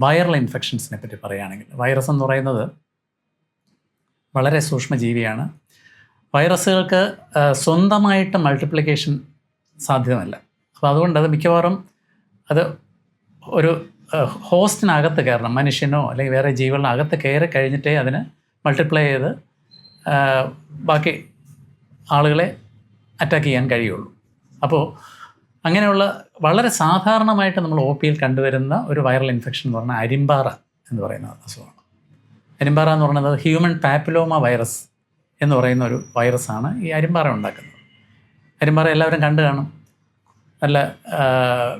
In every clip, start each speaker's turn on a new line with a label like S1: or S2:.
S1: Viral ഇൻഫെക്ഷൻസിനെ പറ്റി പറയുകയാണെങ്കിൽ, virus എന്ന് പറയുന്നത് വളരെ സൂക്ഷ്മജീവിയാണ്. വൈറസുകൾക്ക് സ്വന്തമായിട്ട് മൾട്ടിപ്ലിക്കേഷൻ സാധ്യമല്ല. അപ്പോൾ അതുകൊണ്ട് അത് മിക്കവാറും അത് ഒരു ഹോസ്റ്റിനകത്ത് കയറണം, മനുഷ്യനോ അല്ലെങ്കിൽ വേറെ ജീവികളിനകത്ത് കയറി കഴിഞ്ഞിട്ടേ അതിന് മൾട്ടിപ്ലൈ ചെയ്ത് ബാക്കി ആളുകളെ അറ്റാക്ക് ചെയ്യാൻ കഴിയുള്ളൂ. അപ്പോൾ അങ്ങനെയുള്ള വളരെ സാധാരണമായിട്ട് നമ്മൾ ഒ പിയിൽ കണ്ടുവരുന്ന ഒരു വൈറൽ ഇൻഫെക്ഷൻ എന്ന് പറഞ്ഞാൽ അരിമ്പാറ എന്ന് പറയുന്ന അസുഖമാണ്. അരിമ്പാറ എന്ന് പറയുന്നത് ഹ്യൂമൻ പാപ്പിലോമ വൈറസ് എന്ന് പറയുന്ന ഒരു വൈറസാണ് ഈ അരിമ്പാറ ഉണ്ടാക്കുന്നത്. അരിമ്പാറ എല്ലാവരും കണ്ടു കാണും. നല്ല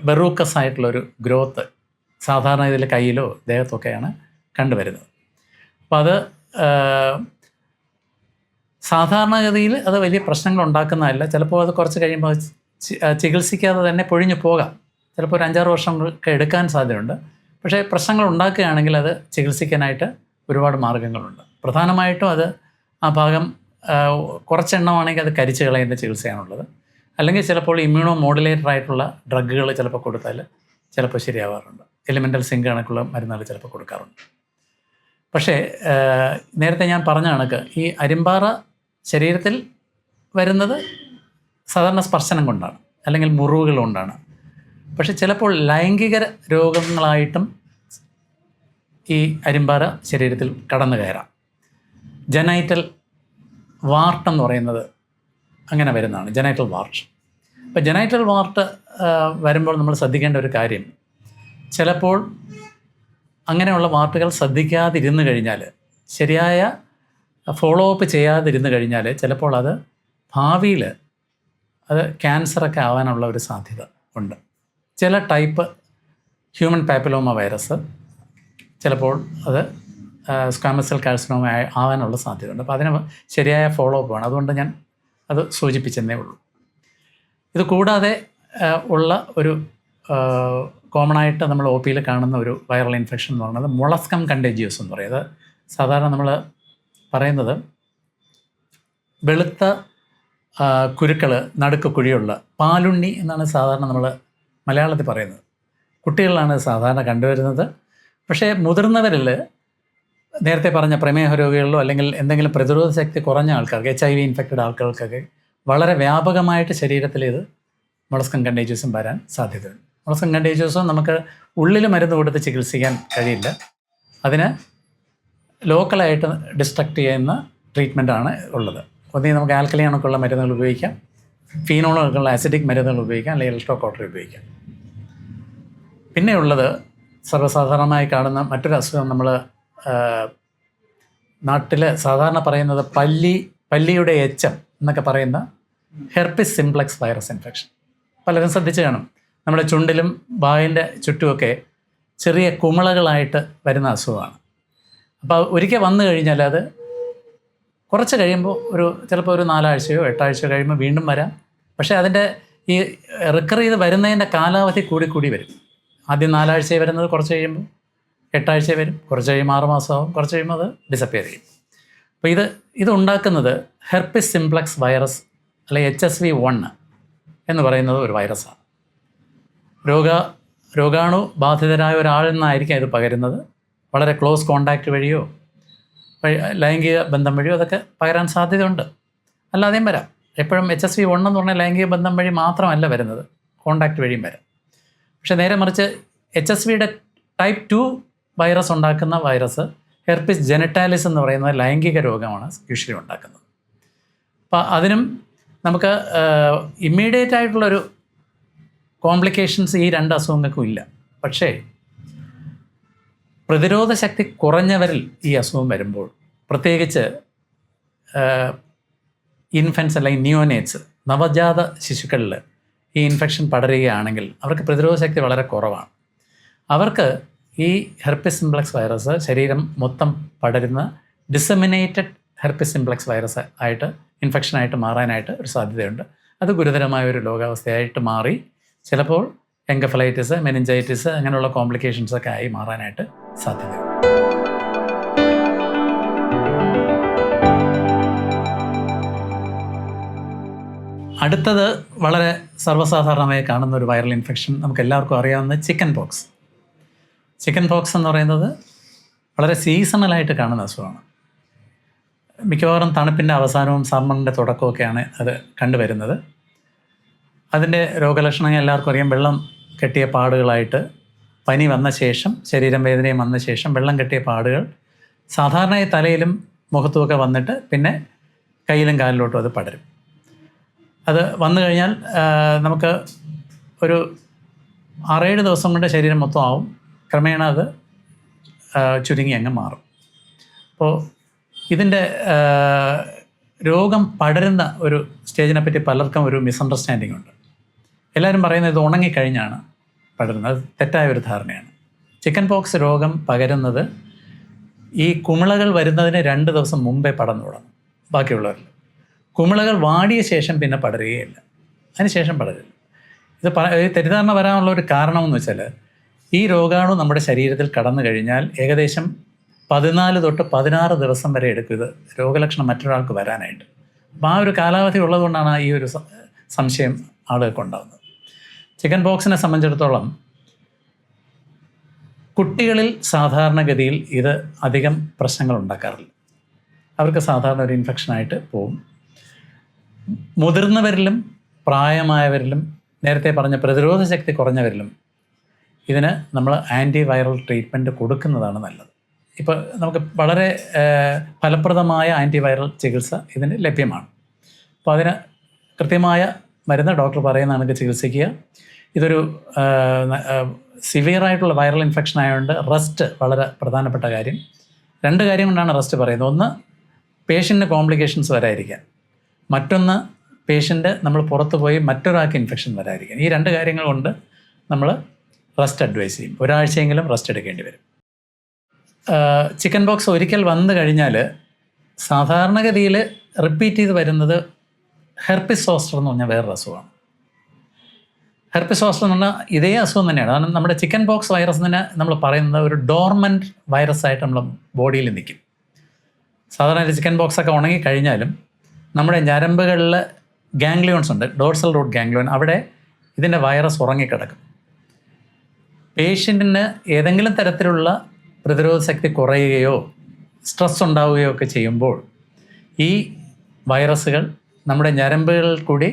S1: ബെറൂക്കസ് ആയിട്ടുള്ളൊരു ഗ്രോത്ത് സാധാരണ ഇതിൽ കയ്യിലോ ദേഹത്തൊക്കെയാണ് കണ്ടുവരുന്നത്. അപ്പോൾ അത് സാധാരണഗതിയിൽ അത് വലിയ പ്രശ്നങ്ങൾ ഉണ്ടാക്കുന്നതല്ല. ചിലപ്പോൾ അത് കുറച്ച് കഴിയുമ്പോൾ ചികിത്സിക്കാതെ തന്നെ പൊഴിഞ്ഞു പോകാം. ചിലപ്പോൾ ഒരു 5-6 വർഷമൊക്കെ എടുക്കാൻ സാധ്യതയുണ്ട്. പക്ഷേ പ്രശ്നങ്ങൾ ഉണ്ടാക്കുകയാണെങ്കിൽ അത് ചികിത്സിക്കാനായിട്ട് ഒരുപാട് മാർഗ്ഗങ്ങളുണ്ട്. പ്രധാനമായിട്ടും അത് ആ ഭാഗം കുറച്ചെണ്ണമാണെങ്കിൽ അത് കരിച്ച് കളയുന്ന ചികിത്സയാണുള്ളത്. അല്ലെങ്കിൽ ചിലപ്പോൾ ഇമ്മ്യൂണോ മോഡുലേറ്റർ ആയിട്ടുള്ള ഡ്രഗുകൾ ചിലപ്പോൾ കൊടുത്താൽ ചിലപ്പോൾ ശരിയാവാറുണ്ട്. എലിമെൻ്റൽ സിങ്ക് കണക്കുള്ള മരുന്നുകൾ ചിലപ്പോൾ കൊടുക്കാറുണ്ട്. പക്ഷേ നേരത്തെ ഞാൻ പറഞ്ഞ കണക്ക് ഈ അരിമ്പാറ ശരീരത്തിൽ വരുന്നത് സാധാരണ സ്പർശനം കൊണ്ടാണ് അല്ലെങ്കിൽ മുറിവുകൾ കൊണ്ടാണ്. പക്ഷെ ചിലപ്പോൾ ലൈംഗിക രോഗങ്ങളായിട്ടും ഈ അരിമ്പാറ ശരീരത്തിൽ കടന്നു കയറാം. ജനൈറ്റൽ വാർട്ട് എന്ന് പറയുന്നത് അങ്ങനെ വരുന്നതാണ്, ജനൈറ്റൽ വാർട്ട്. അപ്പോൾ ജനൈറ്റൽ വാർട്ട് വരുമ്പോൾ നമ്മൾ ശ്രദ്ധിക്കേണ്ട ഒരു കാര്യം, ചിലപ്പോൾ അങ്ങനെയുള്ള വാർട്ടുകൾ ശ്രദ്ധിക്കാതിരുന്നു കഴിഞ്ഞാൽ, ശരിയായ ഫോളോ അപ്പ് ചെയ്യാതിരുന്നു കഴിഞ്ഞാൽ ചിലപ്പോൾ അത് ഭാവിയിൽ അത് ക്യാൻസറൊക്കെ ആവാനുള്ള ഒരു സാധ്യത ഉണ്ട്. ചില ടൈപ്പ് ഹ്യൂമൻ പാപ്പിലോമ വൈറസ് ചിലപ്പോൾ അത് സ്ക്വാമസ് സെൽ കാർസിനോമ ആവാനുള്ള സാധ്യതയുണ്ട്. അപ്പോൾ അതിന് ശരിയായ ഫോളോ അപ്പ് വേണം. അതുകൊണ്ട് ഞാൻ അത് സൂചിപ്പിച്ചെന്നേ ഉള്ളൂ. ഇത് കൂടാതെ ഉള്ള ഒരു കോമണായിട്ട് നമ്മൾ ഒ പിയിൽ കാണുന്ന ഒരു വൈറൽ ഇൻഫെക്ഷൻ എന്ന് പറയുന്നത് മൊളസ്കം കണ്ടേജിയസ് എന്ന് പറയുന്നത്. സാധാരണ നമ്മൾ പറയുന്നത് വെളുത്ത കുരുക്കൾ നടുക്ക് കുഴിയുള്ള പാലുണ്ണി എന്നാണ് സാധാരണ നമ്മൾ മലയാളത്തിൽ പറയുന്നത്. കുട്ടികളിലാണ് സാധാരണ കണ്ടുവരുന്നത്. പക്ഷേ മുതിർന്നവരിൽ നേരത്തെ പറഞ്ഞ പ്രമേഹ രോഗികളിലോ അല്ലെങ്കിൽ എന്തെങ്കിലും പ്രതിരോധ ശക്തി കുറഞ്ഞ ആൾക്കാർക്ക്, HIV ഇൻഫെക്റ്റഡ് ആൾക്കാർക്കൊക്കെ വളരെ വ്യാപകമായിട്ട് ശരീരത്തിൽ ഇത് മൊളസ്കം കണ്ടേജിയസും വരാൻ സാധ്യതയുണ്ട്. മൊളസ്കം കണ്ടേജിയസും നമുക്ക് ഉള്ളിൽ മരുന്ന് കൊടുത്ത് ചികിത്സിക്കാൻ കഴിയില്ല. അതിന് ലോക്കലായിട്ട് ഡിസ്ട്രക്റ്റ് ചെയ്യുന്ന ട്രീറ്റ്മെൻറ്റാണ് ഉള്ളത്. ഒന്നീ നമുക്ക് ആൽക്കലി കണക്കുള്ള മരുന്നുകൾ ഉപയോഗിക്കാം, ഫീനോൾ കണക്കുള്ള ആസിഡിക് മരുന്നുകൾ ഉപയോഗിക്കാം, അല്ലെങ്കിൽ ഇലക്ട്രോകോട്ടറി ഉപയോഗിക്കാം. പിന്നെയുള്ളത് സർവ്വസാധാരണമായി കാണുന്ന മറ്റൊരു അസുഖം നമ്മൾ നാട്ടിൽ സാധാരണ പറയുന്നത് പല്ലിയുടെ എച്ചം എന്നൊക്കെ പറയുന്ന ഹെർപ്പിസ് സിംപ്ലക്സ് വൈറസ് ഇൻഫെക്ഷൻ. പലരും ശ്രദ്ധിച്ച് കാണും, നമ്മുടെ ചുണ്ടിലും വായിൻ്റെ ചുറ്റുമൊക്കെ ചെറിയ കുമിളകളായിട്ട് വരുന്ന അസുഖമാണ്. അപ്പോൾ ഒരിക്കൽ വന്നു കഴിഞ്ഞാൽ അത് കുറച്ച് കഴിയുമ്പോൾ ചിലപ്പോൾ ഒരു 4 ആഴ്ചയോ 8 ആഴ്ചയോ കഴിയുമ്പോൾ വീണ്ടും വരാം. പക്ഷേ അതിൻ്റെ ഈ റിക്കർ ചെയ്ത് വരുന്നതിൻ്റെ കാലാവധി കൂടി വരും. ആദ്യം 4 ആഴ്ച വരുന്നത് കുറച്ച് കഴിയുമ്പോൾ 8 ആഴ്ച വരും, കുറച്ച് കഴിയുമ്പോൾ 6 മാസമാകും, കുറച്ച് കഴിയുമ്പോൾ അത് ഡിസപ്പിയർ ചെയ്യും. അപ്പോൾ ഇത് ഉണ്ടാക്കുന്നത് ഹെർപ്പിസ് സിംപ്ലക്സ് വൈറസ് അല്ലെങ്കിൽ HSV1 എന്ന് പറയുന്നത് ഒരു വൈറസാണ്. രോഗാണു ബാധിതരായ ഒരാളിൽ നിന്നായിരിക്കും ഇത് പകരുന്നത്. വളരെ ക്ലോസ് കോണ്ടാക്റ്റ് വഴിയോ ലൈംഗിക ബന്ധം വഴിയോ അതൊക്കെ പകരാൻ സാധ്യതയുണ്ട്. അല്ലാതെയും വരാം. എപ്പോഴും HSV1 എന്ന് പറഞ്ഞാൽ ലൈംഗിക ബന്ധം വഴി മാത്രമല്ല വരുന്നത്, കോണ്ടാക്റ്റ് വഴിയും വരാം. പക്ഷേ നേരെ മറിച്ച് HSVയുടെ ടൈപ്പ് 2 വൈറസ് ഉണ്ടാക്കുന്ന വൈറസ് ഹെർപ്പിസ് ജെനിറ്റാലിസ് എന്ന് പറയുന്ന ലൈംഗിക രോഗമാണ് യൂഷ്വലി ഉണ്ടാക്കുന്നത്. അപ്പോൾ അതിനും നമുക്ക് ഇമ്മീഡിയറ്റ് ആയിട്ടുള്ളൊരു കോംപ്ലിക്കേഷൻസ് ഈ 2 അസുഖങ്ങൾക്കും ഇല്ല. പക്ഷേ പ്രതിരോധ ശക്തി കുറഞ്ഞവരിൽ ഈ അസുഖം വരുമ്പോൾ, പ്രത്യേകിച്ച് ഇൻഫൻസ് അല്ലെങ്കിൽ നിയോനേറ്റ്സ്, നവജാത ശിശുക്കളിൽ ഈ ഇൻഫെക്ഷൻ പടരുകയാണെങ്കിൽ അവർക്ക് പ്രതിരോധ ശക്തി വളരെ കുറവാണ്. അവർക്ക് ഈ ഹെർപ്പിസ് സിംപ്ലക്സ് വൈറസ് ശരീരം മൊത്തം പടരുന്ന ഡിസമിനേറ്റഡ് ഹെർപ്പിസ് സിംപ്ലക്സ് വൈറസ് ആയിട്ട് ഇൻഫെക്ഷനായിട്ട് മാറാനായിട്ട് ഒരു സാധ്യതയുണ്ട്. അത് ഗുരുതരമായ ഒരു രോഗാവസ്ഥയായിട്ട് മാറി ചിലപ്പോൾ എൻകഫലൈറ്റിസ്, മെനിഞ്ചൈറ്റിസ് അങ്ങനെയുള്ള കോംപ്ലിക്കേഷൻസൊക്കെ ആയി മാറാനായിട്ട് സാധ്യതയുണ്ട്. അടുത്തത് വളരെ സർവ്വസാധാരണമായി കാണുന്ന ഒരു വൈറൽ ഇൻഫെക്ഷൻ നമുക്ക് എല്ലാവർക്കും അറിയാവുന്ന ചിക്കൻ പോക്സ്. ചിക്കൻ പോക്സ് എന്ന് പറയുന്നത് വളരെ സീസണലായിട്ട് കാണുന്ന അസുഖമാണ്. മിക്കവാറും തണുപ്പിൻ്റെ അവസാനവും സമ്മറിൻ്റെ തുടക്കമൊക്കെയാണ് അത് കണ്ടുവരുന്നത്. അതിൻ്റെ രോഗലക്ഷണങ്ങൾ എല്ലാവർക്കും അറിയാം. വെള്ളം കെട്ടിയ പാടുകളായിട്ട് പനി വന്ന ശേഷം, ശരീരം വേദനയും വന്ന ശേഷം വെള്ളം കെട്ടിയ പാടുകൾ സാധാരണയായി തലയിലും മുഖത്തുമൊക്കെ വന്നിട്ട് പിന്നെ കയ്യിലും കാലിലോട്ടും അത് പടരും. അത് വന്നു കഴിഞ്ഞാൽ നമുക്ക് ഒരു 6-7 ദിവസം കൊണ്ട് ശരീരം മൊത്തം ആവും. ക്രമേണ അത് ചുരുങ്ങി അങ്ങ് മാറും. അപ്പോൾ ഇതിൻ്റെ രോഗം പടരുന്ന ഒരു സ്റ്റേജിനെ പറ്റി പലർക്കും ഒരു മിസ്അണ്ടർസ്റ്റാൻഡിംഗ് ഉണ്ട്. എല്ലാവരും പറയുന്നത് ഇത് ഉണങ്ങിക്കഴിഞ്ഞാണ് പടരുന്നത്. അത് തെറ്റായ ഒരു ധാരണയാണ്. ചിക്കൻ പോക്സ് രോഗം പകരുന്നത് ഈ കുമിളകൾ വരുന്നതിന് 2 ദിവസം മുമ്പേ പടർന്നു തുടങ്ങും. ബാക്കിയുള്ളവരിൽ കുമിളകൾ വാടിയ ശേഷം പിന്നെ പടരുകയില്ല, അതിന് ശേഷം പടരില്ല. ഇത് തെറ്റിദ്ധാരണ വരാനുള്ള ഒരു കാരണമെന്ന് വെച്ചാൽ ഈ രോഗാണു നമ്മുടെ ശരീരത്തിൽ കടന്നു കഴിഞ്ഞാൽ ഏകദേശം 14 തൊട്ട് 16 ദിവസം വരെ എടുക്കും ഇത് രോഗലക്ഷണം മറ്റൊരാൾക്ക് വരാനായിട്ട്. അപ്പോൾ ആ ഒരു കാലാവധി ഉള്ളതുകൊണ്ടാണ് ഈ ഒരു സംശയം ആളുകൾക്ക് ഉണ്ടാകുന്നത്. ചിക്കൻ പോക്സിനെ സംബന്ധിച്ചിടത്തോളം കുട്ടികളിൽ സാധാരണഗതിയിൽ ഇത് അധികം പ്രശ്നങ്ങൾ ഉണ്ടാക്കാറില്ല. അവർക്ക് സാധാരണ ഒരു ഇൻഫെക്ഷനായിട്ട് പോകും. മുതിർന്നവരിലും പ്രായമായവരിലും നേരത്തെ പറഞ്ഞ പ്രതിരോധ ശക്തി കുറഞ്ഞവരിലും ഇതിന് നമ്മൾ ആൻറ്റി വൈറൽ ട്രീറ്റ്മെൻറ്റ് കൊടുക്കുന്നതാണ് നല്ലത്. ഇപ്പോൾ നമുക്ക് വളരെ ഫലപ്രദമായ ആൻറ്റി വൈറൽ ചികിത്സ ഇതിന് ലഭ്യമാണ്. അപ്പോൾ അതിന് കൃത്യമായ മരുന്ന് ഡോക്ടർ പറയുന്ന കണക്ക് ചികിത്സിക്കുക. ഇതൊരു സിവിയറായിട്ടുള്ള വൈറൽ ഇൻഫെക്ഷൻ ആയതുകൊണ്ട് റെസ്റ്റ് വളരെ പ്രധാനപ്പെട്ട കാര്യം. 2 കാര്യം കൊണ്ടാണ് റെസ്റ്റ് പറയുന്നത്. ഒന്ന്, പേഷ്യൻറ്റിന് കോംപ്ലിക്കേഷൻസ് വരാതിരിക്കാൻ. മറ്റൊന്ന്, പേഷ്യൻ്റ് നമ്മൾ പുറത്ത് പോയി മറ്റൊരാൾക്ക് ഇൻഫെക്ഷൻ വരാതിരിക്കാൻ. ഈ 2 കാര്യങ്ങൾ കൊണ്ട് നമ്മൾ റെസ്റ്റ് അഡ്വൈസ് ചെയ്യും. ഒരാഴ്ചയെങ്കിലും റെസ്റ്റ് എടുക്കേണ്ടി വരും. ചിക്കൻ പോക്സ് ഒരിക്കൽ വന്നു കഴിഞ്ഞാൽ സാധാരണഗതിയിൽ റിപ്പീറ്റ് ചെയ്ത് വരുന്നത് ഹെർപ്പിസ് സോസ്റ്റർ എന്ന് പറഞ്ഞാൽ വേറൊരു അസുഖമാണ്. ഹെർപ്പിസ് സോസ്റ്റർ എന്ന് പറഞ്ഞാൽ ഇതേ അസുഖം തന്നെയാണ്. കാരണം നമ്മുടെ ചിക്കൻ പോക്സ് വൈറസ് തന്നെ നമ്മൾ പറയുന്നത് ഒരു ഡോർമൻറ്റ് വൈറസായിട്ട് നമ്മുടെ ബോഡിയിൽ നിൽക്കും. സാധാരണ ചിക്കൻ പോക്സ് ഒക്കെ ഉണങ്ങിക്കഴിഞ്ഞാലും നമ്മുടെ ഞരമ്പുകളിൽ ഗാംഗ്ലിയോൺസ് ഉണ്ട്, ഡോർസൽ റൂട്ട് ഗാംഗ്ലിയോൺ. അവിടെ ഇതിൻ്റെ വൈറസ് ഉറങ്ങിക്കിടക്കും. പേഷ്യൻറ്റിന് ഏതെങ്കിലും തരത്തിലുള്ള പ്രതിരോധ ശക്തി കുറയുകയോ സ്ട്രെസ് ഉണ്ടാവുകയോ ഒക്കെ ചെയ്യുമ്പോൾ ഈ വൈറസുകൾ നമ്മുടെ ഞരമ്പുകളിൽ കൂടി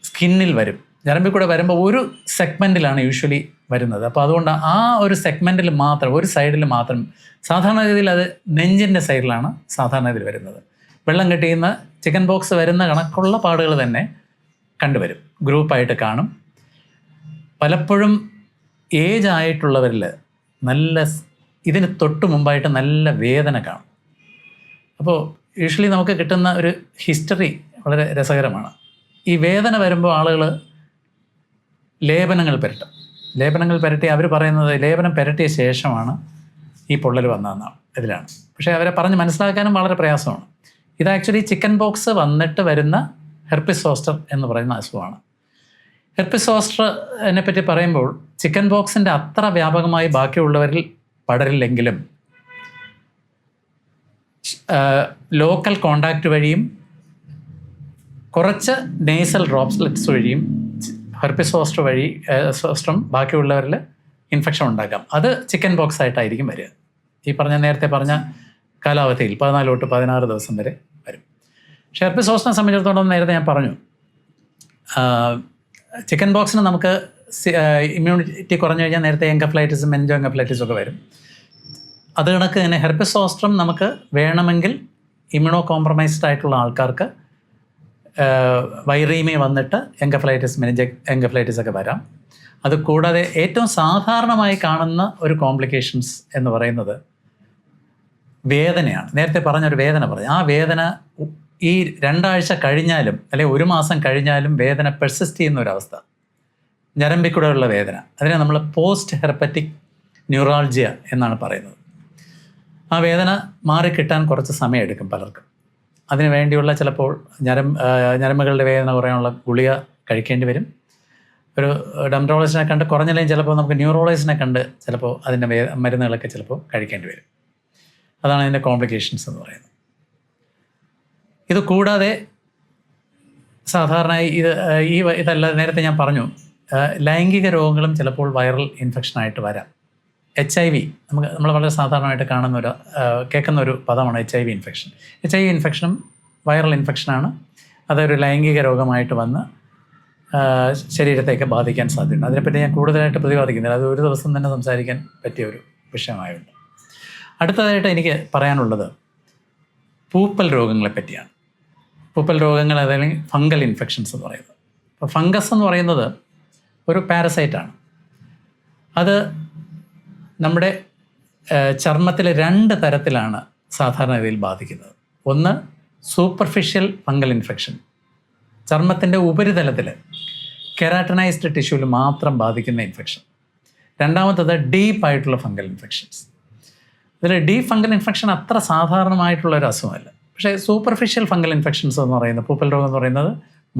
S1: സ്കിന്നിൽ വരും. ഞരമ്പിൽ കൂടെ വരുമ്പോൾ ഒരു സെഗ്മെൻറ്റിലാണ് യൂഷ്വലി വരുന്നത്. അപ്പോൾ അതുകൊണ്ട് ആ ഒരു സെഗ്മെൻറ്റിൽ മാത്രം, ഒരു സൈഡിൽ മാത്രം, സാധാരണ രീതിയിൽ അത് നെഞ്ചിൻ്റെ സൈഡിലാണ് സാധാരണ ഇതിൽ വരുന്നത്. വെള്ളം കെട്ടിയുന്ന ചിക്കൻ പോക്സ് വരുന്ന കണക്കുള്ള പാടുകൾ തന്നെ കണ്ടുവരും, ഗ്രൂപ്പായിട്ട് കാണും. പലപ്പോഴും ഏജ് ആയിട്ടുള്ളവരിൽ ഇതിന് തൊട്ട് മുമ്പായിട്ട് നല്ല വേദന കാണും. അപ്പോൾ യൂഷ്വലി നമുക്ക് കിട്ടുന്ന ഒരു ഹിസ്റ്ററി വളരെ രസകരമാണ്. ഈ വേദന വരുമ്പോൾ ആളുകൾ ലേപനങ്ങൾ പുരട്ടും. ലേപനങ്ങൾ പുരട്ടി അവർ പറയുന്നത് ലേപനം പുരട്ടിയ ശേഷമാണ് ഈ പൊള്ളൽ വന്നതെന്നാണ് ഇതിലാണ്. പക്ഷേ അവരെ പറഞ്ഞ് മനസ്സിലാക്കാനും വളരെ പ്രയാസമാണ്. ഇത് ആക്ച്വലി ചിക്കൻ പോക്സ് വന്നിട്ട് വരുന്ന ഹെർപ്പിസ് സോസ്റ്റർ എന്ന് പറയുന്ന അസുഖമാണ്. ഹെർപ്പിസ് സോസ്റ്ററിനെ പറ്റി പറയുമ്പോൾ ചിക്കൻ പോക്സിൻ്റെ അത്ര വ്യാപകമായി ബാക്കിയുള്ളവരിൽ പടരില്ലെങ്കിലും ലോക്കൽ കോണ്ടാക്റ്റ് വഴിയും കുറച്ച് നേസൽ ഡ്രോപ്സ്ലെറ്റ്സ് വഴിയും ഹെർപ്പിസ് സോസ്റ്ററും ബാക്കിയുള്ളവരിൽ ഇൻഫെക്ഷൻ ഉണ്ടാക്കാം. അത് ചിക്കൻ പോക്സ് ആയിട്ടായിരിക്കും വരിക. ഈ നേരത്തെ പറഞ്ഞ കാലാവധിയിൽ 14 തൊട്ട് 16 ദിവസം വരെ വരും. പക്ഷേ ഹെർപ്പിസ് സോസ്റ്ററിനെ സംബന്ധിച്ചിടത്തോളം നേരത്തെ ഞാൻ പറഞ്ഞു, ചിക്കൻ പോക്സിന് നമുക്ക് ഇമ്മ്യൂണിറ്റി കുറഞ്ഞു കഴിഞ്ഞാൽ നേരത്തെ എൻകഫലൈറ്റിസും മെൻജോ എൻകഫലൈറ്റിസും ഒക്കെ വരും. അത് കണക്ക് തന്നെ ഹെർപ്പിസ് സോസ്റ്ററും നമുക്ക് വേണമെങ്കിൽ ഇമ്മ്യൂണോ കോംപ്രമൈസ്ഡ് ആയിട്ടുള്ള ആൾക്കാർക്ക് വൈറീമിയ വന്നിട്ട് എൻകഫലൈറ്റിസ്, എൻകഫലൈറ്റിസ് ഒക്കെ വരാം. അത് കൂടാതെ ഏറ്റവും സാധാരണമായി കാണുന്ന ഒരു കോംപ്ലിക്കേഷൻസ് എന്ന് പറയുന്നത് വേദനയാണ്. നേരത്തെ പറഞ്ഞൊരു വേദന പറഞ്ഞു. ആ വേദന ഈ 2 ആഴ്ച കഴിഞ്ഞാലും അല്ലെങ്കിൽ 1 മാസം കഴിഞ്ഞാലും വേദന പെർസിസ്റ്റ് ചെയ്യുന്ന ഒരവസ്ഥ, ഞരമ്പിൽ കൂടെയുള്ള വേദന. അതിനെ നമ്മൾ പോസ്റ്റ് ഹെർപ്പറ്റിക് ന്യൂറാൾജിയ എന്നാണ് പറയുന്നത്. ആ വേദന മാറിക്കിട്ടാൻ കുറച്ച് സമയമെടുക്കും പലർക്കും. അതിനു വേണ്ടിയുള്ള ചിലപ്പോൾ ഞരമ്പുകളുടെ വേദന കുറയാനുള്ള ഗുളിക കഴിക്കേണ്ടി വരും. ഒരു ഡെർമറ്റോളജിസ്റ്റിനെ കണ്ട് കുറഞ്ഞില്ലെങ്കിൽ ചിലപ്പോൾ നമുക്ക് ന്യൂറോളജിസ്റ്റിനെ കണ്ട് ചിലപ്പോൾ അതിൻ്റെ മരുന്നുകളൊക്കെ ചിലപ്പോൾ കഴിക്കേണ്ടി വരും. അതാണ് അതിൻ്റെ കോംപ്ലിക്കേഷൻസ് എന്ന് പറയുന്നത്. ഇത് കൂടാതെ സാധാരണ ഇതല്ല, നേരത്തെ ഞാൻ പറഞ്ഞു, ലൈംഗിക രോഗങ്ങളും ചിലപ്പോൾ വൈറൽ ഇൻഫെക്ഷനായിട്ട് വരാം. HIV, നമ്മൾ വളരെ സാധാരണമായിട്ട് കേൾക്കുന്ന ഒരു പദമാണ് HIV ഇൻഫെക്ഷൻ. HIV ഇൻഫെക്ഷനും വൈറൽ ഇൻഫെക്ഷനാണ്. അതൊരു ലൈംഗിക രോഗമായിട്ട് വന്ന് ശരീരത്തേക്ക് ബാധിക്കാൻ സാധ്യതയുണ്ട്. അതിനെപ്പറ്റി ഞാൻ കൂടുതലായിട്ട് പ്രതിപാദിക്കുന്നില്ല, അത് ഒരു ദിവസം തന്നെ സംസാരിക്കാൻ പറ്റിയ ഒരു വിഷയമായുണ്ട്. അടുത്തതായിട്ട് എനിക്ക് പറയാനുള്ളത് പൂപ്പൽ രോഗങ്ങളെ പറ്റിയാണ്. പൂപ്പൽ രോഗങ്ങൾ അതല്ലെങ്കിൽ ഫംഗൽ ഇൻഫെക്ഷൻസ് എന്ന് പറയുന്നത്. അപ്പോൾ ഫംഗസ് എന്ന് പറയുന്നത് ഒരു പാരസൈറ്റാണ്. അത് നമ്മുടെ ചർമ്മത്തിൽ 2 തരത്തിലാണ് സാധാരണഗതിയിൽ ബാധിക്കുന്നത്. ഒന്ന് സൂപ്പർഫിഷ്യൽ ഫംഗൽ ഇൻഫെക്ഷൻ, ചർമ്മത്തിൻ്റെ ഉപരിതലത്തിൽ കെരാറ്റനൈസ്ഡ് ടിഷ്യൂവിൽ മാത്രം ബാധിക്കുന്ന ഇൻഫെക്ഷൻ. രണ്ടാമത്തത് ഡീപ്പായിട്ടുള്ള ഫംഗൽ ഇൻഫെക്ഷൻസ്. ഇതിൽ ഡീപ്പ് ഫംഗൽ ഇൻഫെക്ഷൻ അത്ര സാധാരണമായിട്ടുള്ളൊരു അസുഖമല്ല. പക്ഷേ സൂപ്പർഫിഷ്യൽ ഫംഗൽ ഇൻഫെക്ഷൻസ് എന്ന് പറയുന്നത്, പൂപ്പൽ രോഗം എന്ന് പറയുന്നത്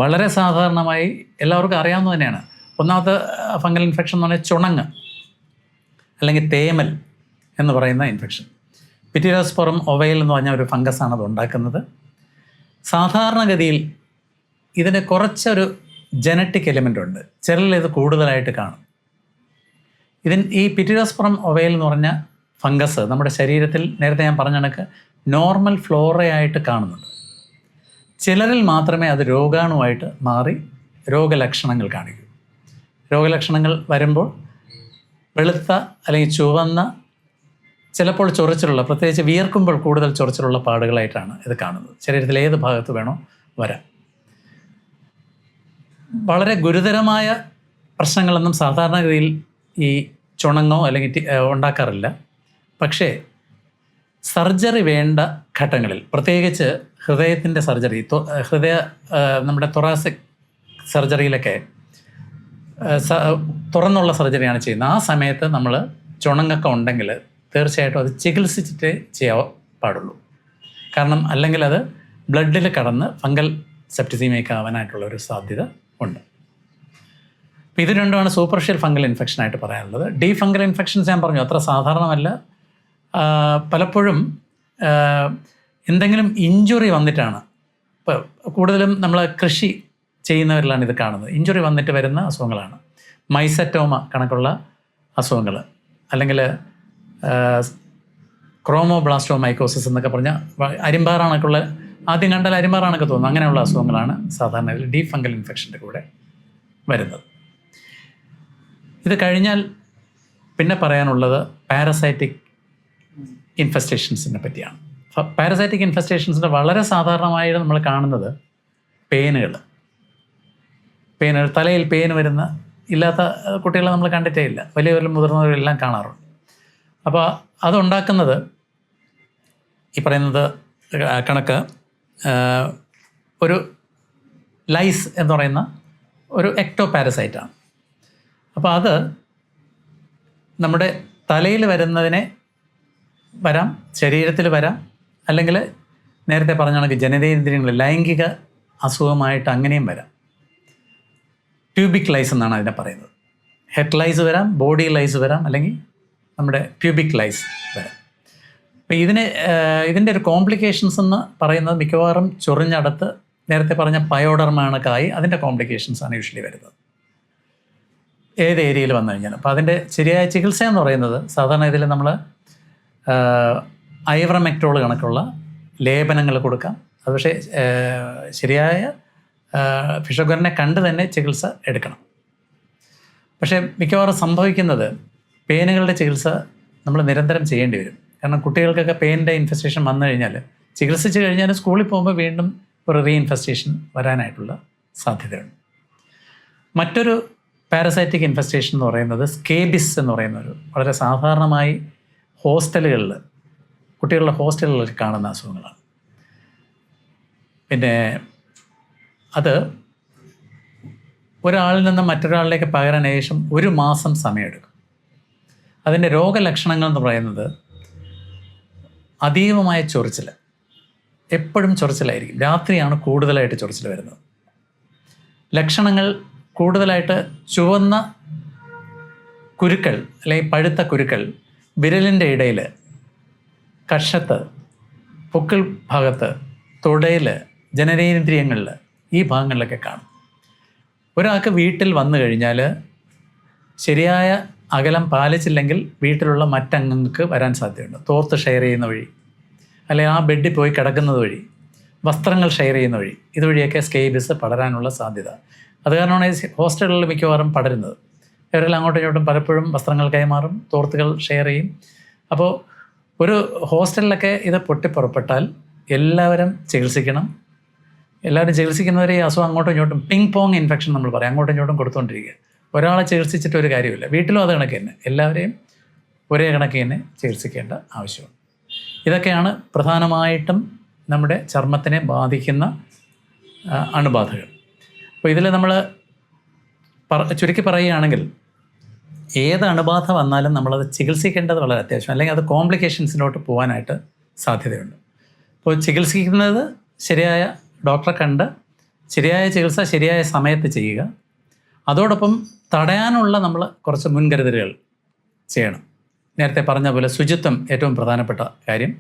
S1: വളരെ സാധാരണമായി എല്ലാവർക്കും അറിയാവുന്നത് തന്നെയാണ്. ഒന്നാമത്തെ ഫംഗൽ ഇൻഫെക്ഷൻ എന്ന് പറഞ്ഞാൽ ചുണങ്ങ് അല്ലെങ്കിൽ തേമൽ എന്ന് പറയുന്ന ഇൻഫെക്ഷൻ. പിറ്റിലോസ്പോറം ഒവൈൽ എന്ന് പറഞ്ഞ ഒരു ഫംഗസാണ് അത് ഉണ്ടാക്കുന്നത്. സാധാരണഗതിയിൽ ഇതിന് കുറച്ചൊരു ജനറ്റിക് എലിമെൻ്റ് ഉണ്ട്, ചിലരിൽ ഇത് കൂടുതലായിട്ട് കാണും. ഈ പിറ്റിലോസ്പോറം ഒവൈൽ എന്ന് പറഞ്ഞ ഫംഗസ് നമ്മുടെ ശരീരത്തിൽ നേരത്തെ ഞാൻ പറഞ്ഞ കണക്ക് നോർമൽ ഫ്ലോറയായിട്ട് കാണുന്നുണ്ട്. ചിലരിൽ മാത്രമേ അത് രോഗാണുവായിട്ട് മാറി രോഗലക്ഷണങ്ങൾ കാണിക്കൂ. രോഗലക്ഷണങ്ങൾ വരുമ്പോൾ വെളുത്ത അല്ലെങ്കിൽ ചുവന്ന, ചിലപ്പോൾ ചൊറിച്ചിലുള്ള, പ്രത്യേകിച്ച് വിയർക്കുമ്പോൾ കൂടുതൽ ചൊറിച്ചിലുള്ള പാടുകളായിട്ടാണ് ഇത് കാണുന്നത്. ശരീരത്തിൽ ഏത് ഭാഗത്ത് വേണോ വരാം. വളരെ ഗുരുതരമായ പ്രശ്നങ്ങളൊന്നും സാധാരണഗതിയിൽ ഈ ചുണങ്ങോ അല്ലെങ്കിൽ ഉണ്ടാക്കാറില്ല. പക്ഷേ സർജറി വേണ്ട ഘട്ടങ്ങളിൽ, പ്രത്യേകിച്ച് ഹൃദയത്തിൻ്റെ സർജറി, നമ്മുടെ തൊറാസിക് സർജറിയിലൊക്കെ തുറന്നുള്ള സർജറിയാണ് ചെയ്യുന്നത്. ആ സമയത്ത് നമ്മൾ ചുണങ്ങൊക്കെ ഉണ്ടെങ്കിൽ തീർച്ചയായിട്ടും അത് ചികിത്സിച്ചിട്ടേ ചെയ്യാൻ പാടുള്ളൂ. കാരണം അല്ലെങ്കിൽ അത് ബ്ലഡിൽ കടന്ന് ഫംഗൽ സെപ്റ്റിസീമിയക്ക് ആവാനായിട്ടുള്ളൊരു സാധ്യത ഉണ്ട്. അപ്പോൾ ഇത് രണ്ടുമാണ് സൂപ്പർഫിഷ്യൽ ഫംഗൽ ഇൻഫെക്ഷനായിട്ട് പറയാനുള്ളത്. ഡീപ്പ് ഫംഗൽ ഇൻഫെക്ഷൻസ് ഞാൻ പറഞ്ഞു അത്ര സാധാരണമല്ല. പലപ്പോഴും എന്തെങ്കിലും ഇഞ്ചുറി വന്നിട്ടാണ്, ഇപ്പോൾ കൂടുതലും നമ്മൾ കൃഷി ചെയ്യുന്നവരിലാണ് ഇത് കാണുന്നത്. ഇഞ്ചുറി വന്നിട്ട് വരുന്ന അസുഖങ്ങളാണ് മൈസറ്റോമ കണക്കുള്ള അസുഖങ്ങൾ, അല്ലെങ്കിൽ ക്രോമോബ്ലാസ്റ്റോമൈക്കോസിസ് എന്നൊക്കെ പറഞ്ഞാൽ അരിമ്പാറാണൊക്കെയുള്ള, ആദ്യം കണ്ടാൽ അരിമ്പാറാണൊക്കെ തോന്നുന്നു, അങ്ങനെയുള്ള അസുഖങ്ങളാണ് സാധാരണ ഡീപ്പ് ഫംഗൽ ഇൻഫെക്ഷൻ്റെ കൂടെ വരുന്നത്. ഇത് കഴിഞ്ഞാൽ പിന്നെ പറയാനുള്ളത് പാരസൈറ്റിക് ഇൻഫെസ്റ്റേഷൻസിനെ പറ്റിയാണ്. പാരസൈറ്റിക് ഇൻഫെസ്റ്റേഷൻസിൻ്റെ വളരെ സാധാരണമായി നമ്മൾ കാണുന്നത് പേനുകൾ, തലയിൽ പേന് വരുന്ന, ഇല്ലാത്ത കുട്ടികളെ നമ്മൾ കണ്ടിട്ടേ ഇല്ല, വലിയവരും മുതിർന്നവരും എല്ലാം കാണാറുണ്ട്. അപ്പോൾ അതുണ്ടാക്കുന്നത് ഈ പറയുന്നത് കണക്ക് ഒരു ലൈസ് എന്ന് പറയുന്ന ഒരു എക്ടോ പാരസൈറ്റാണ്. അപ്പോൾ അത് നമ്മുടെ തലയിൽ വരുന്നതിനെ വരാം, ശരീരത്തിൽ വരാം, അല്ലെങ്കിൽ നേരത്തെ പറഞ്ഞ കണക്ക് ജനനേന്ദ്രിയങ്ങൾ ലൈംഗിക അസുഖമായിട്ട് അങ്ങനെയും വരാം. പ്യൂബിക് ലൈസ് എന്നാണ് അതിനെ പറയുന്നത്. ഹെഡ് ലൈസ് വരാം, ബോഡി ലൈസ് വരാം, അല്ലെങ്കിൽ നമ്മുടെ പ്യൂബിക് ലൈസ് വരാം. അപ്പോൾ ഇതിൻ്റെ ഒരു കോംപ്ലിക്കേഷൻസ് എന്ന് പറയുന്നത് മിക്കവാറും ചൊറിഞ്ഞടത്ത് നേരത്തെ പറഞ്ഞ പയോഡർമാണക്കായി അതിൻ്റെ കോംപ്ലിക്കേഷൻസാണ് യൂഷ്വലി വരുന്നത് ഏത് ഏരിയയിൽ വന്നു കഴിഞ്ഞാൽ. അപ്പോൾ അതിൻ്റെ ശരിയായ ചികിത്സ എന്ന് പറയുന്നത് സാധാരണ ഇതിൽ നമ്മൾ ഐവറമെക്ടോൾ കണക്കുള്ള ലേപനങ്ങൾ കൊടുക്കാം. അത് പക്ഷേ ശരിയായ ഫിഷോഗറിനെ കണ്ട് തന്നെ ചികിത്സ എടുക്കണം. പക്ഷേ മിക്കവാറും സംഭവിക്കുന്നത് പേനുകളുടെ ചികിത്സ നമ്മൾ നിരന്തരം ചെയ്യേണ്ടി വരും. കാരണം കുട്ടികൾക്കൊക്കെ പെയിൻ്റെ ഇൻഫെസ്റ്റേഷൻ വന്നു കഴിഞ്ഞാൽ ചികിത്സിച്ച് കഴിഞ്ഞാൽ സ്കൂളിൽ പോകുമ്പോൾ വീണ്ടും ഒരു റീഇൻഫെസ്റ്റേഷൻ വരാനായിട്ടുള്ള സാധ്യതയുണ്ട്. മറ്റൊരു പാരസൈറ്റിക് ഇൻഫെസ്റ്റേഷൻ എന്ന് പറയുന്നത് സ്കേബിസ് എന്ന് പറയുന്ന ഒരു വളരെ സാധാരണമായി ഹോസ്റ്റലുകളിൽ, കുട്ടികളുടെ ഹോസ്റ്റലുകളിൽ കാണുന്ന അസുഖങ്ങളാണ്. പിന്നെ അത് ഒരാളിൽ നിന്ന് മറ്റൊരാളിലേക്ക് പകരാൻ ഏകദേശം 1 മാസം സമയമെടുക്കും. അതിൻ്റെ രോഗലക്ഷണങ്ങൾ എന്ന് പറയുന്നത് അതീവമായ ചൊറിച്ചിൽ, എപ്പോഴും ചൊറിച്ചിലായിരിക്കും. രാത്രിയാണ് കൂടുതലായിട്ട് ചൊറിച്ചിൽ വരുന്നത്. ലക്ഷണങ്ങൾ കൂടുതലായിട്ട് ചുവന്ന കുരുക്കൾ അല്ലെങ്കിൽ പഴുത്ത കുരുക്കൾ വിരലിൻ്റെ ഇടയിൽ, കക്ഷത്ത്, പൊക്കിൾ ഭാഗത്ത്, തുടയിൽ, ജനനേന്ദ്രിയങ്ങളിൽ, ഈ ഭാഗങ്ങളിലൊക്കെ കാണും. ഒരാൾക്ക് വീട്ടിൽ വന്നു കഴിഞ്ഞാൽ ശരിയായ അകലം പാലിച്ചില്ലെങ്കിൽ വീട്ടിലുള്ള മറ്റംഗങ്ങൾക്ക് വരാൻ സാധ്യതയുണ്ട്. തോർത്ത് ഷെയർ ചെയ്യുന്ന വഴി, അല്ലെങ്കിൽ ആ ബെഡിൽ പോയി കിടക്കുന്നത് വഴി, വസ്ത്രങ്ങൾ ഷെയർ ചെയ്യുന്ന വഴി, ഇതുവഴിയൊക്കെ സ്കേബിസ് പടരാനുള്ള സാധ്യത. അത് കാരണമാണ് ഈ ഹോസ്റ്റലുകളിൽ മിക്കവാറും പടരുന്നത്. ഇവരെല്ലാം അങ്ങോട്ടും ഇങ്ങോട്ടും പലപ്പോഴും വസ്ത്രങ്ങൾ കൈമാറും, തോർത്തുകൾ ഷെയർ ചെയ്യും. അപ്പോൾ ഒരു ഹോസ്റ്റലിലൊക്കെ ഇത് പൊട്ടിപ്പുറപ്പെട്ടാൽ എല്ലാവരും ചികിത്സിക്കണം. എല്ലാവരും ചികിത്സിക്കുന്നവരെ ഈ അസുഖം അങ്ങോട്ടും ഇങ്ങോട്ടും പിങ് പോങ് ഇൻഫെക്ഷൻ നമ്മൾ പറയും, അങ്ങോട്ടും ഇങ്ങോട്ടും കൊടുത്തുകൊണ്ടിരിക്കുക. ഒരാളെ ചികിത്സിച്ചിട്ട് ഒരു കാര്യമില്ല. വീട്ടിലും അത് കണക്ക് തന്നെ, എല്ലാവരെയും ഒരേ കണക്ക് തന്നെ ചികിത്സിക്കേണ്ട ആവശ്യമുണ്ട്. ഇതൊക്കെയാണ് പ്രധാനമായിട്ടും നമ്മുടെ ചർമ്മത്തിനെ ബാധിക്കുന്ന അണുബാധകൾ. അപ്പോൾ ഇതിൽ നമ്മൾ ചുരുക്കി പറയുകയാണെങ്കിൽ ഏത് അണുബാധ വന്നാലും നമ്മളത് ചികിത്സിക്കേണ്ടത് വളരെ അത്യാവശ്യം, അല്ലെങ്കിൽ അത് കോംപ്ലിക്കേഷൻസിലോട്ട് പോകാനായിട്ട് സാധ്യതയുണ്ട്. അപ്പോൾ ചികിത്സിക്കുന്നത് ശരിയായ ഡോക്ടറെ കണ്ട് ശരിയായ ചികിത്സ ശരിയായ സമയത്ത് ചെയ്യുക. അതോടൊപ്പം തടയാനുള്ള നമ്മൾ കുറച്ച് മുൻകരുതലുകൾ ചെയ്യണം. നേരത്തെ പറഞ്ഞ പോലെ ശുചിത്വം ഏറ്റവും പ്രധാനപ്പെട്ട കാര്യം.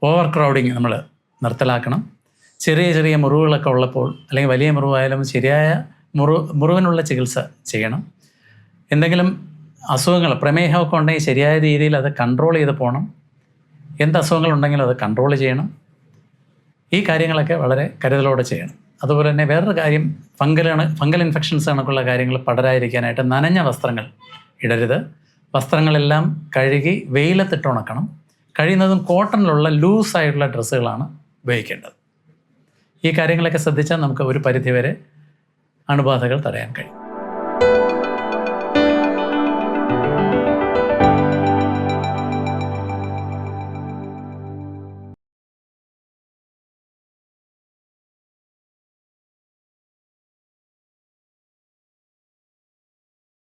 S1: ഓവർ ക്രൗഡിങ് നമ്മൾ നിർത്തലാക്കണം. ചെറിയ ചെറിയ മുറിവുകളൊക്കെ ഉള്ളപ്പോൾ, അല്ലെങ്കിൽ വലിയ മുറിവായാലും ശരിയായ മുറിവിനുള്ള ചികിത്സ ചെയ്യണം. എന്തെങ്കിലും അസുഖങ്ങൾ, പ്രമേഹമൊക്കെ ഉണ്ടെങ്കിൽ ശരിയായ രീതിയിൽ അത് കൺട്രോൾ ചെയ്ത് പോകണം. എന്ത് അസുഖങ്ങളുണ്ടെങ്കിലും അത് കൺട്രോൾ ചെയ്യണം. ഈ കാര്യങ്ങളൊക്കെ വളരെ കരുതലോടെ ചെയ്യണം. അതുപോലെ തന്നെ വേറൊരു കാര്യം, ഫംഗൽ ഇൻഫെക്ഷൻസ് കണക്കുള്ള കാര്യങ്ങൾ പടരാതിരിക്കാനായിട്ട് നനഞ്ഞ വസ്ത്രങ്ങൾ ഇടരുത്. വസ്ത്രങ്ങളെല്ലാം കഴുകി വെയിലത്തിട്ട് ഉണക്കണം. കഴിയുന്നതും കോട്ടണിലുള്ള ലൂസായിട്ടുള്ള ഡ്രസ്സുകളാണ് ഉപയോഗിക്കേണ്ടത്. ഈ കാര്യങ്ങളൊക്കെ ശ്രദ്ധിച്ചാൽ നമുക്ക് ഒരു പരിധിവരെ അണുബാധകൾ തടയാൻ കഴിയും.